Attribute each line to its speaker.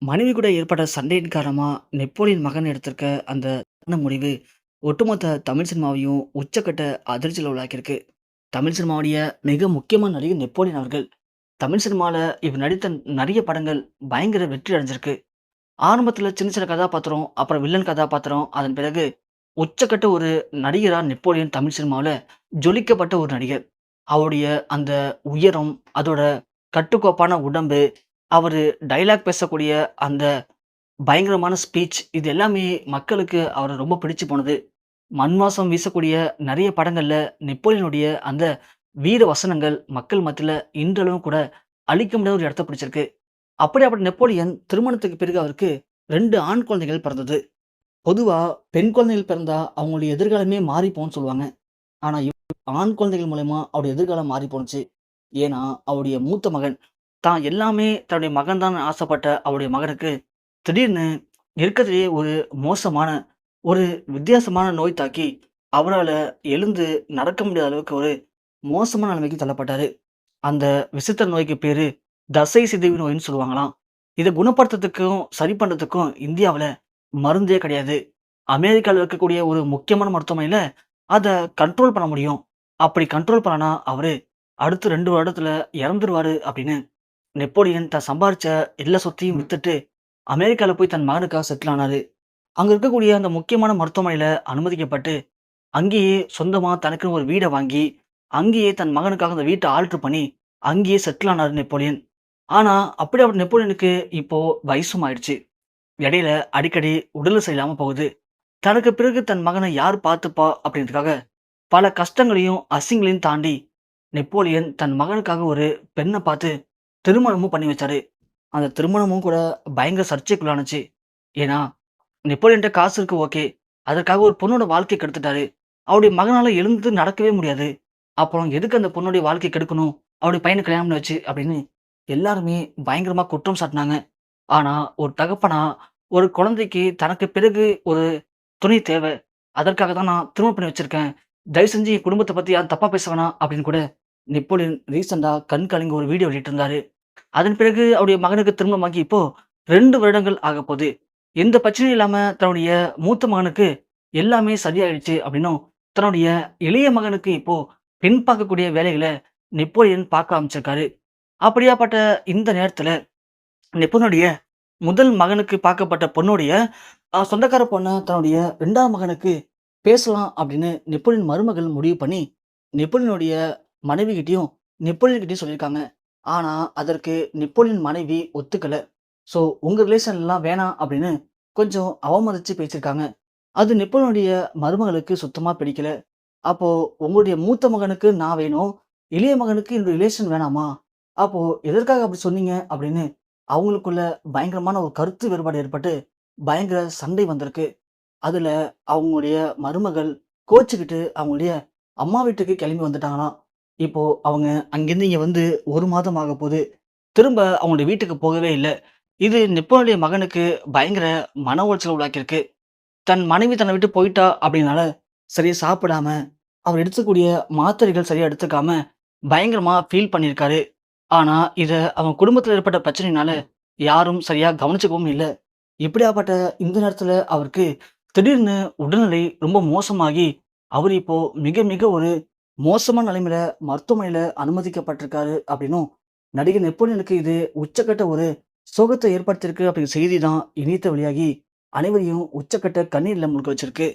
Speaker 1: மனைவி கூட ஏற்பட்ட சண்டையின் காரணமா நெப்போலியன் மகன் எடுத்திருக்க அந்த முடிவு ஒட்டுமொத்த தமிழ் சினிமாவையும் உச்சக்கட்ட அதிர்ச்சியில் உள்ளாக்கியிருக்கு. தமிழ் சினிமாவுடைய மிக முக்கியமான நடிகர் நெப்போலியன் அவர்கள். தமிழ் சினிமால இவர் நடித்த நிறைய படங்கள் பயங்கர வெற்றி அடைஞ்சிருக்கு. ஆரம்பத்துல சின்ன சின்ன கதாபாத்திரம், அப்புறம் வில்லன் கதாபாத்திரம், அதன் பிறகு உச்சக்கட்ட ஒரு நடிகரா நெப்போலியன் தமிழ் சினிமாவுல ஜொலிக்கப்பட்ட ஒரு நடிகர். அவருடைய அந்த உயரம், அதோட கட்டுக்கோப்பான உடம்பு, அவரு டயலாக் பேசக்கூடிய அந்த பயங்கரமான ஸ்பீச், இது எல்லாமே மக்களுக்கு அவர ரொம்ப பிடிச்சு போனது. மண் வாசம் வீசக்கூடிய நெறைய படங்கள்ல நெப்போலியனுடைய அந்த வீர வசனங்கள் மக்கள் மத்தியில இன்றளவும் கூட அழிக்க முடியாத ஒரு இடத்த பிடிச்சிருக்கு. அப்படியாப்பட்ட நெப்போலியன் திருமணத்துக்கு பிறகு அவருக்கு 2 ஆண் குழந்தைகள் பிறந்தது. பொதுவா பெண் குழந்தைகள் பிறந்தா அவங்களுடைய எதிர்காலமே மாறி போகும்ன்னு சொல்லுவாங்க. ஆனா ஆண் குழந்தைகள் மூலியமா அவருடைய எதிர்காலம் மாறி போணுச்சு. ஏன்னா, அவருடைய மூத்த மகன் தான் எல்லாமே தன்னுடைய மகன் தான் ஆசைப்பட்ட அவருடைய மகனுக்கு திடீர்னு இருக்கறதுலயே ஒரு மோசமான, ஒரு வித்தியாசமான நோய் தாக்கி, அவரால எழுந்து நடக்க முடியாத அளவுக்கு ஒரு மோசமான நிலைமைக்கு தள்ளப்பட்டாரு. அந்த விசித்திர நோய்க்கு பேரு தசை சிதைவு நோய்ன்னு சொல்லுவாங்களாம். இத குணப்படுத்துறதுக்கும், சரி பண்றதுக்கும் இந்தியாவுல மருந்தே கிடையாது. அமெரிக்கால இருக்கக்கூடிய ஒரு முக்கியமான மருத்துவமனையில அத கண்ட்ரோல் பண்ண முடியும். அப்படி கண்ட்ரோல் பண்ணலனா, அவரு அடுத்த 2 வருடத்துல இறந்துருவாரு அப்படின்னு நெப்போலியன் தான் சம்பாரிச்ச எல்லா சொத்தையும் வித்துட்டு, அமெரிக்கால போய் தன் மகனுக்காக செட்டில் ஆனாரு. அங்க இருக்கக்கூடிய அந்த முக்கியமான மருத்துவமனையில அனுமதிக்கப்பட்டு, அங்கேயே சொந்தமா தனக்குன்னு ஒரு வீட வாங்கி, அங்கேயே தன் மகனுக்காக அந்த வீட்ட ஆல்டர் பண்ணி, அங்கேயே செட்டில் ஆனாரு நெப்போலியன். ஆனா, அப்படியாப்பட்ட நெப்போலியனுக்கு இப்போ வயசும் ஆயிடுச்சு. இடையில அடிக்கடி உடல்நிலை சரியில்லாம போகுது. தனக்கு பிறகு தன் மகன யார் பார்த்துப்பா அப்படின்றதுக்காக, பல கஷ்டங்களையும், அசிங்கங்களையும் தாண்டி, நெப்போலியன் தன் மகனுக்காக ஒரு பெண்ண பார்த்து திருமணமும் பண்ணி வச்சாரு. அந்த திருமணமும் கூட பயங்கர சர்ச்சைக்குள்ளானுச்சு. ஏன்னா, நெப்போலியன்ட்ட காசு இருக்கு ஓகே. அதற்காக ஒரு பொண்ணோட வாழ்க்கைய கெடுத்துட்டாரு. அவருடைய மகனால எழுந்து நடக்கவே முடியாது. அப்புறம் எதுக்கு அந்த பொண்ணுடைய வாழ்க்கைய கெடுக்கணும்? அவருடைய பையனுக்கு கல்யாணம் பண்ணி வச்சு அப்படின்னு எல்லாருமே பயங்கரமா குற்றம் சாட்டுனாங்க. ஆனா, ஒரு தகப்பனா ஒரு குழந்தைக்கு தனக்கு பிறகு ஒரு துணை தேவ. அதற்காக தான் நான் திருமணம் பண்ணி வச்சிருக்கேன். தயவு செஞ்சு என் குடும்பத்த பத்தி யாரும் தப்பா பேச வேணாம் அப்படின்னு கூட நெப்போலியன் ரீசென்ட்டா கண் கலங்கி ஒரு வீடியோ வெளியிட்டிருந்தாரு. அதன் பிறகு அவருடைய மகனுக்கு திருமணமாகி இப்போ 2 வருடங்கள் ஆகப்போது. எந்த பிரச்சனையும் இல்லாம தன்னுடைய மூத்த மகனுக்கு எல்லாமே சரியாயிடுச்சு அப்படின்னும், தன்னுடைய இளைய மகனுக்கு இப்போ பெண் பார்க்கக்கூடிய வேலைகள நெப்போலியன் பார்க்க ஆரம்பிச்சிருக்காரு. அப்படியாப்பட்ட இந்த நேரத்துல நெப்போலியனுடைய முதல் மகனுக்கு பார்க்கப்பட்ட பொண்ணுடைய சொந்தக்கார பொண்ண தன்னுடைய 2வது மகனுக்கு பேசலாம் அப்படின்னு நெப்போலியன் மருமகள் முடிவு பண்ணி, நெப்போலியனுடைய மனைவிகிட்டயும், நெப்போலியன்கிட்டயும் சொல்லியிருக்காங்க. ஆனா, அதற்கு நெப்போலியன் மனைவி ஒத்துக்கல. ஸோ, உங்க ரிலேஷன்லாம் வேணாம் அப்படின்னு கொஞ்சம் அவமதிச்சு பேசியிருக்காங்க. அது நெப்போலியனுடைய மருமகளுக்கு சுத்தமா பிடிக்கல. அப்போ உங்களுடைய மூத்த மகனுக்கு நான் வேணும். இளைய மகனுக்கு என்னுடைய ரிலேஷன் வேணாமா? அப்போ எதற்காக அப்படி சொன்னீங்க? அப்படின்னு அவங்களுக்குள்ள பயங்கரமான ஒரு கருத்து வேறுபாடு ஏற்பட்டு, பயங்கர சண்டை வந்திருக்கு. அதுல அவங்களுடைய மருமகள் கோச்சுக்கிட்டு அவங்களுடைய அம்மா வீட்டுக்கு கிளம்பி வந்துட்டாங்களாம். இப்போ அவங்க அங்கேருந்து இங்க வந்து 1 மாதம் ஆகப்போது. திரும்ப அவங்களுடைய வீட்டுக்கு போகவே இல்ல. இது நெப்போலியனுடைய மகனுக்கு பயங்கர மன உளைச்சல உள்ளாக்கியிருக்கு. தன் மனைவி தன்னை விட்டு போயிட்டா அப்படின்னால, சரியா சாப்பிடாம, அவர் எடுத்துக்கூடிய மாத்திரைகள் சரியா எடுத்துக்காம, பயங்கரமா ஃபீல் பண்ணியிருக்காரு. ஆனா, இத அவங்க குடும்பத்தில ஏற்பட்ட பிரச்சனையினால, யாரும் சரியா கவனிச்சுக்கவும் இல்ல. இப்படியாப்பட்ட இந்த நேரத்தில அவருக்கு திடீர்னு உடல்நிலை ரொம்ப மோசமாகி, அவரு இப்போ மிக மிக ஒரு மோசமான நிலைமையில மருத்துவமனையில அனுமதிக்கப்பட்டிருக்காரு அப்படின்னும், நடிகர் நெப்போலியனுக்கு இது உச்சக்கட்ட ஒரு சோகத்த ஏற்படுத்தியிருக்கு அப்படிங்கிற செய்தி தான் இணையத்துல வெளியாகி, அனைவரையும் உச்சக்கட்ட கண்ணீர்ல மூழ்க வச்சிருக்கு.